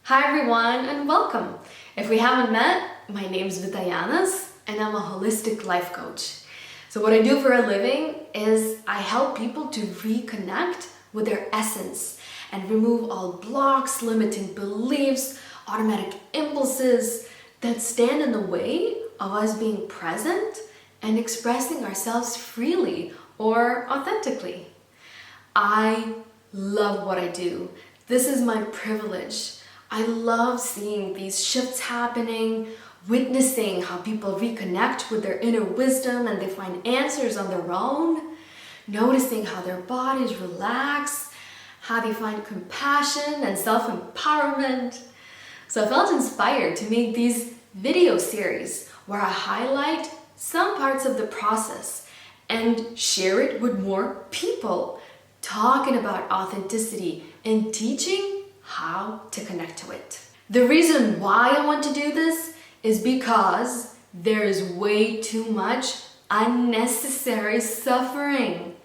Hi everyone and welcome. If we haven't met, my name is Vita Janas and I'm a holistic life coach. So what I do for a living is I help people to reconnect with their essence and remove all blocks, limiting beliefs, automatic impulses that stand in the way of us being present and expressing ourselves freely or authentically. I love what I do. This is my privilege. I love seeing these shifts happening, witnessing how people reconnect with their inner wisdom and they find answers on their own, noticing how their bodies relax, how they find compassion and self-empowerment. So I felt inspired to make these video series where I highlight some parts of the process and share it with more people, talking about authenticity and teaching how to connect to it. The reason why I want to do this is because there is way too much unnecessary suffering.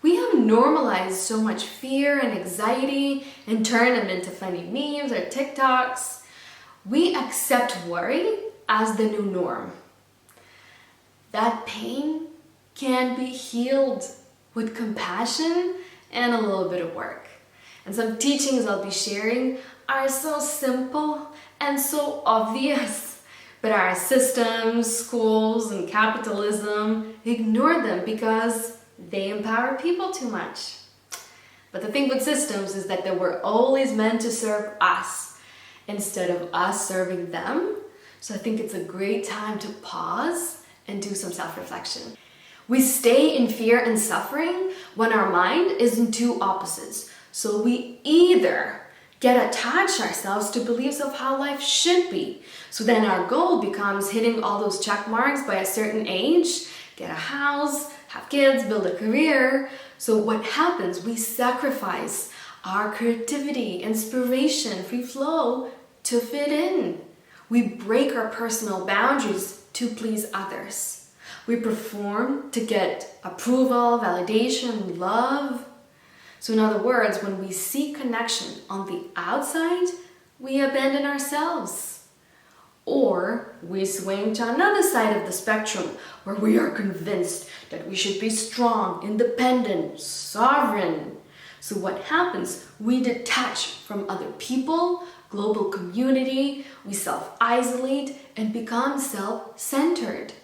We have normalized so much fear and anxiety and turned them into funny memes or TikToks. We accept worry as the new norm. That pain can be healed with compassion and a little bit of work. And some teachings I'll be sharing are so simple and so obvious, but our systems, schools, and capitalism ignore them because they empower people too much. But the thing with systems is that they were always meant to serve us instead of us serving them. So I think it's a great time to pause and do some self-reflection. We stay in fear and suffering when our mind is in two opposites. So we either get attached ourselves to beliefs of how life should be. So then our goal becomes hitting all those check marks by a certain age, get a house, have kids, build a career. So what happens? We sacrifice our creativity, inspiration, free flow to fit in. We break our personal boundaries to please others. We perform to get approval, validation, love. So in other words, when we seek connection on the outside, we abandon ourselves. Or we swing to another side of the spectrum where we are convinced that we should be strong, independent, sovereign. So what happens? We detach from other people, global community, we self-isolate and become self-centered.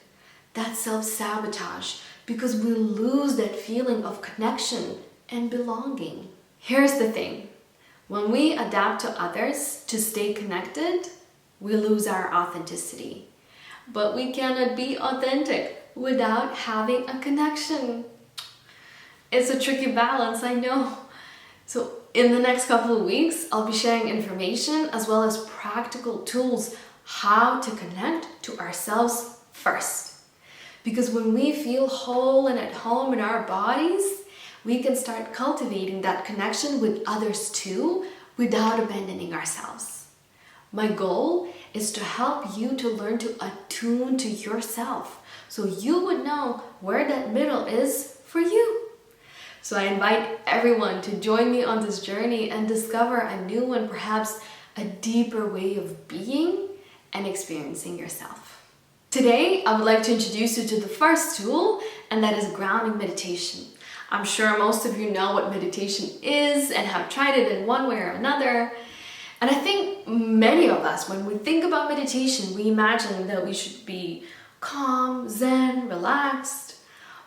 That's self-sabotage because we lose that feeling of connection and belonging. Here's the thing. When we adapt to others to stay connected, we lose our authenticity. But we cannot be authentic without having a connection. It's a tricky balance, I know. So in the next couple of weeks, I'll be sharing information as well as practical tools how to connect to ourselves first. Because when we feel whole and at home in our bodies, we can start cultivating that connection with others too without abandoning ourselves. My goal is to help you to learn to attune to yourself so you would know where that middle is for you. So I invite everyone to join me on this journey and discover a new and perhaps a deeper way of being and experiencing yourself. Today, I would like to introduce you to the first tool, and that is grounding meditation. I'm sure most of you know what meditation is and have tried it in one way or another. And I think many of us, when we think about meditation, we imagine that we should be calm, zen, relaxed.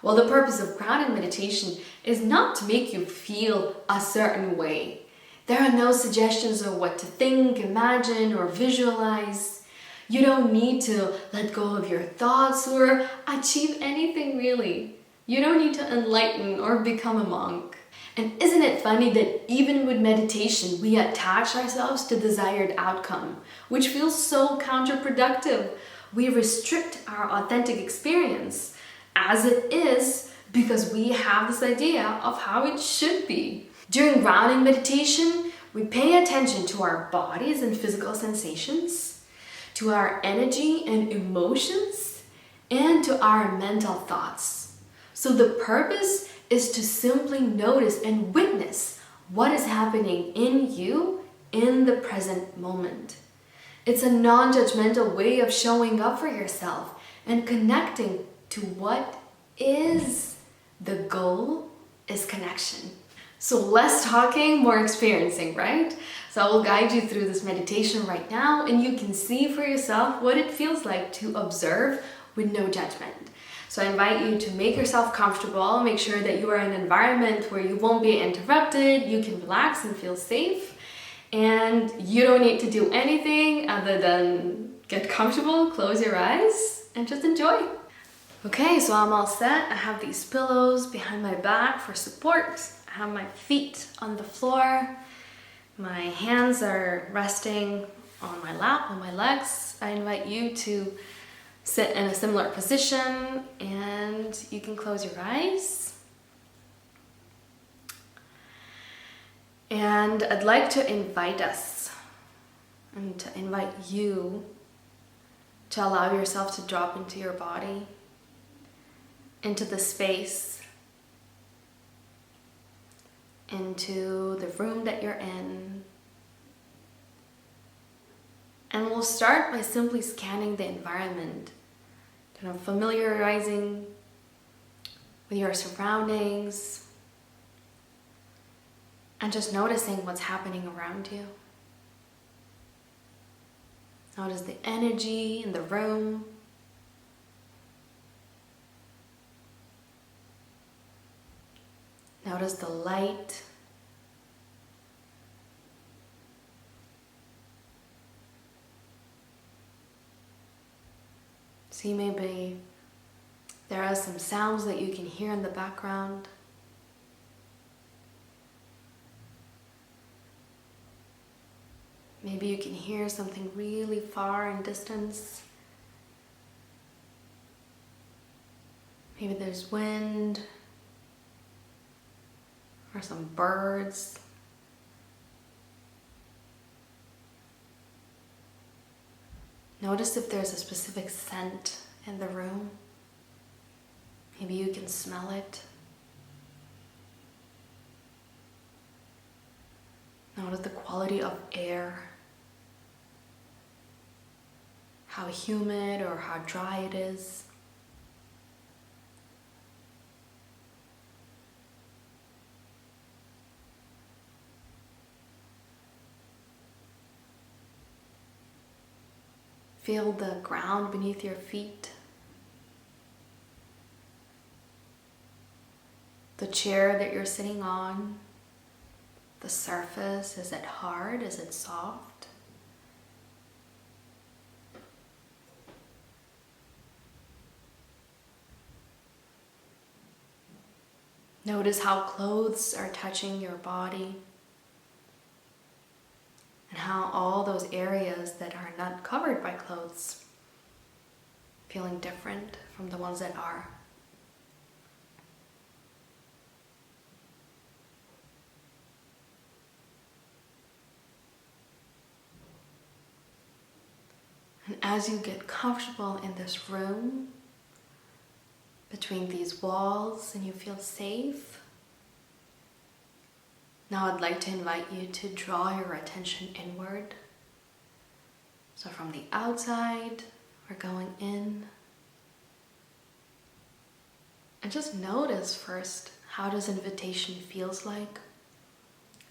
Well, the purpose of grounding meditation is not to make you feel a certain way. There are no suggestions of what to think, imagine, or visualize. You don't need to let go of your thoughts or achieve anything really. You don't need to enlighten or become a monk. And isn't it funny that even with meditation, we attach ourselves to desired outcome, which feels so counterproductive. We restrict our authentic experience as it is because we have this idea of how it should be. During grounding meditation, we pay attention to our bodies and physical sensations, to our energy and emotions, and to our mental thoughts. So the purpose is to simply notice and witness what is happening in you in the present moment. It's a non-judgmental way of showing up for yourself and connecting to what is. The goal is connection. So less talking, more experiencing, right? So I will guide you through this meditation right now, and you can see for yourself what it feels like to observe with no judgment. So I invite you to make yourself comfortable, make sure that you are in an environment where you won't be interrupted, you can relax and feel safe, and you don't need to do anything other than get comfortable, close your eyes, and just enjoy. Okay, so I'm all set. I have these pillows behind my back for support. I have my feet on the floor. My hands are resting on my lap, on my legs. I invite you to sit in a similar position, and you can close your eyes. And I'd like to invite us and to invite you to allow yourself to drop into your body, into the space, into the room that you're in. And we'll start by simply scanning the environment, kind of familiarizing with your surroundings and just noticing what's happening around you. Notice the energy in the room. Notice the light. See, maybe there are some sounds that you can hear in the background. Maybe you can hear something really far in distance. Maybe there's wind or some birds. Notice if there's a specific scent in the room. Maybe you can smell it. Notice the quality of air. How humid or how dry it is. Feel the ground beneath your feet. The chair that you're sitting on. The surface, is it hard? Is it soft? Notice how clothes are touching your body and how all those areas that are not covered by clothes feeling different from the ones that are. And as you get comfortable in this room, between these walls, and you feel safe, now I'd like to invite you to draw your attention inward. So from the outside, we're going in. And just notice first, how does invitation feels like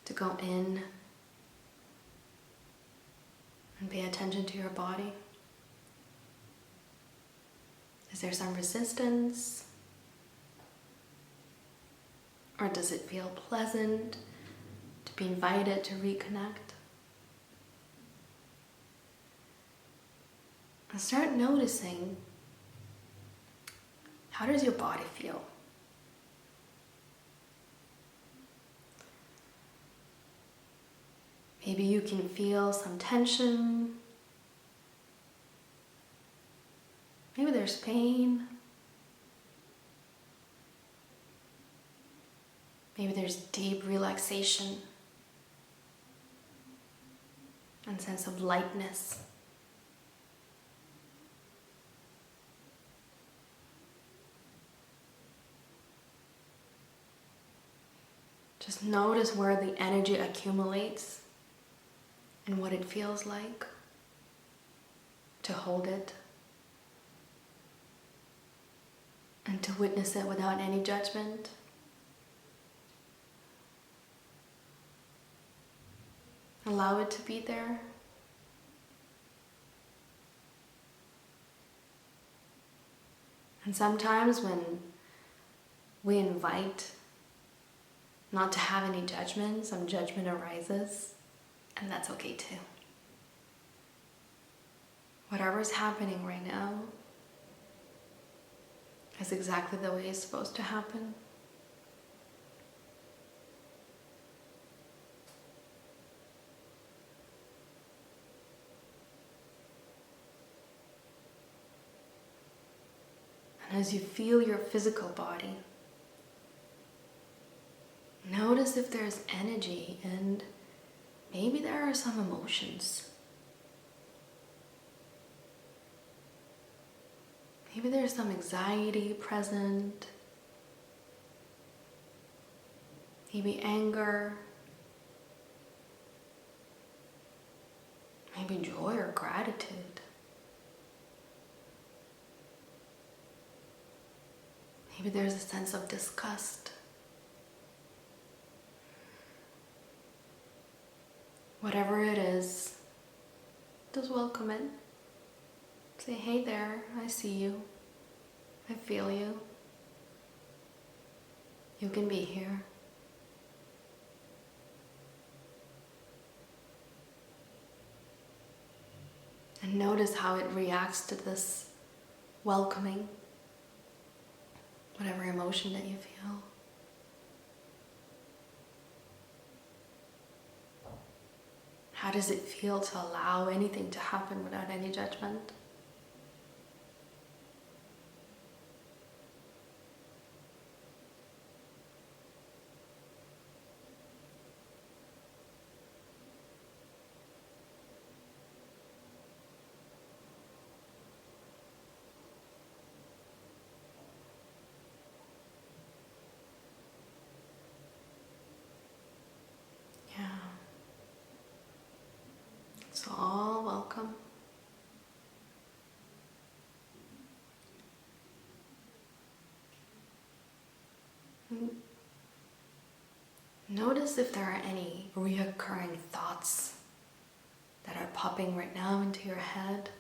to go in and pay attention to your body. Is there some resistance? Or does it feel pleasant to be invited to reconnect? And start noticing, how does your body feel? Maybe you can feel some tension. Maybe there's pain. Maybe there's deep relaxation and sense of lightness. Just notice where the energy accumulates and what it feels like to hold it and to witness it without any judgment. Allow it to be there. And sometimes when we invite not to have any judgment, some judgment arises, and that's okay too. Whatever's happening right now is exactly the way it's supposed to happen. And as you feel your physical body, notice if there's energy, and maybe there are some emotions. Maybe there's some anxiety present, maybe anger, maybe joy or gratitude. Maybe there's a sense of disgust. Whatever it is, just welcome it. Say, hey there, I see you. I feel you. You can be here. And notice how it reacts to this welcoming, whatever emotion that you feel. How does it feel to allow anything to happen without any judgment? Yeah. So all welcome. Notice if there are any reoccurring thoughts that are popping right now into your head.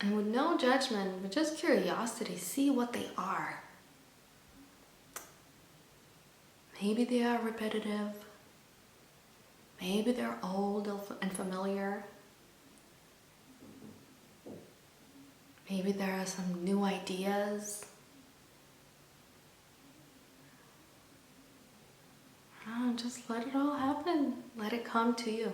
And with no judgment, with just curiosity, see what they are. Maybe they are repetitive. Maybe they're old and familiar. Maybe there are some new ideas. Just let it all happen. Let it come to you.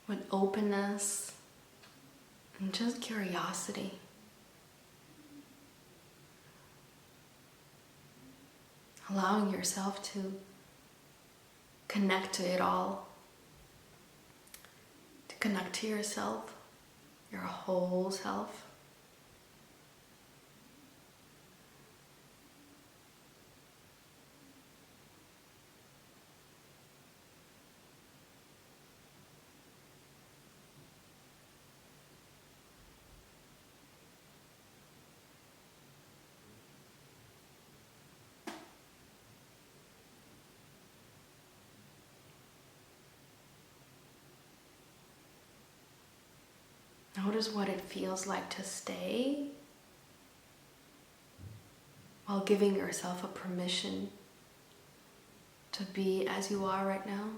With openness and just curiosity. Allowing yourself to connect to it all. To connect to yourself, your whole self. Notice what it feels like to stay while giving yourself a permission to be as you are right now.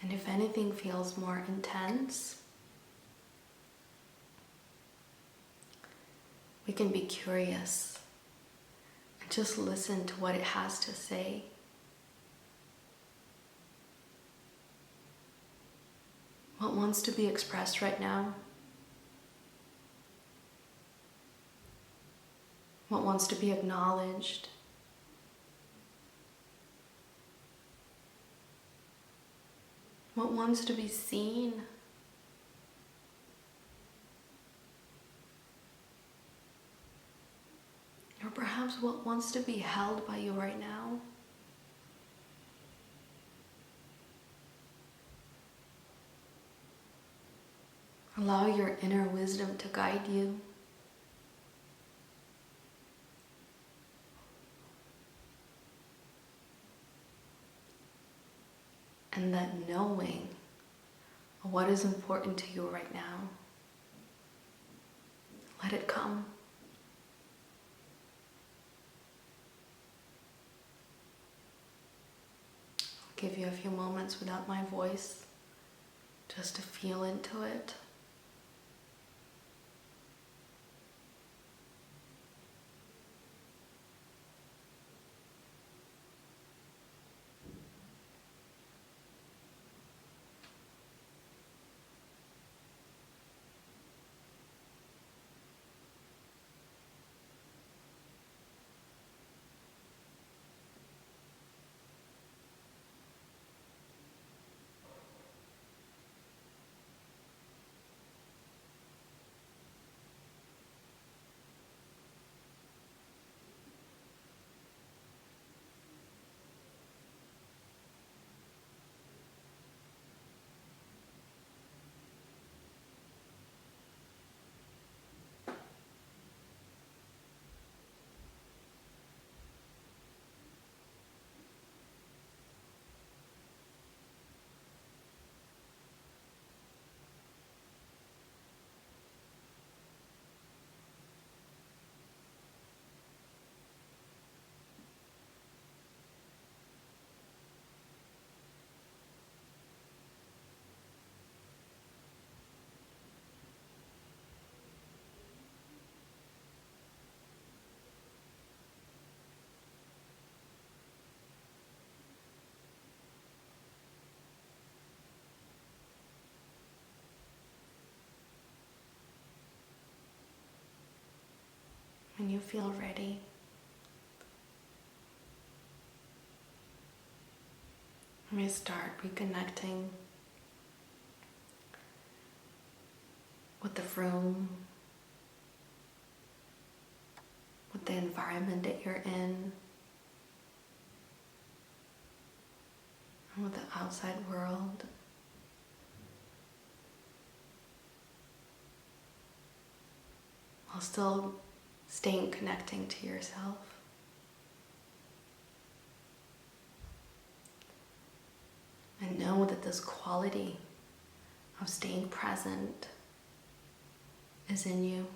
And if anything feels more intense, we can be curious and just listen to what it has to say. What wants to be expressed right now? What wants to be acknowledged What wants to be seen? Or perhaps what wants to be held by you right now? Allow your inner wisdom to guide you. And that knowing what is important to you right now, let it come. I'll give you a few moments without my voice, just to feel into it. When you feel ready, let me start reconnecting with the room, with the environment that you're in, and with the outside world. While still staying connecting to yourself. And know that this quality of staying present is in you.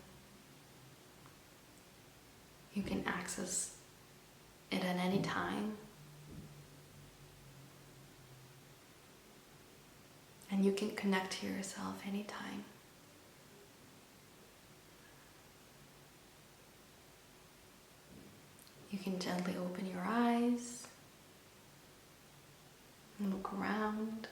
You can access it at any time. And you can connect to yourself anytime. You can gently open your eyes and look around.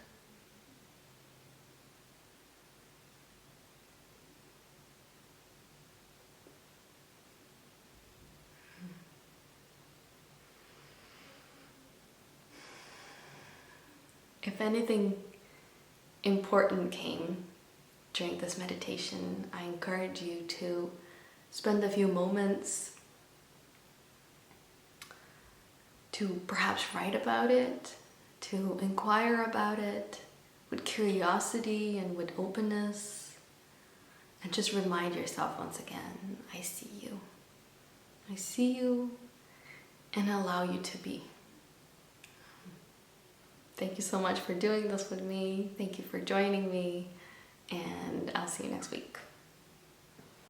If anything important came during this meditation, I encourage you to spend a few moments to perhaps write about it, to inquire about it with curiosity and with openness, and just remind yourself once again, I see you. I see you, and allow you to be. Thank you so much for doing this with me. Thank you for joining me, and I'll see you next week.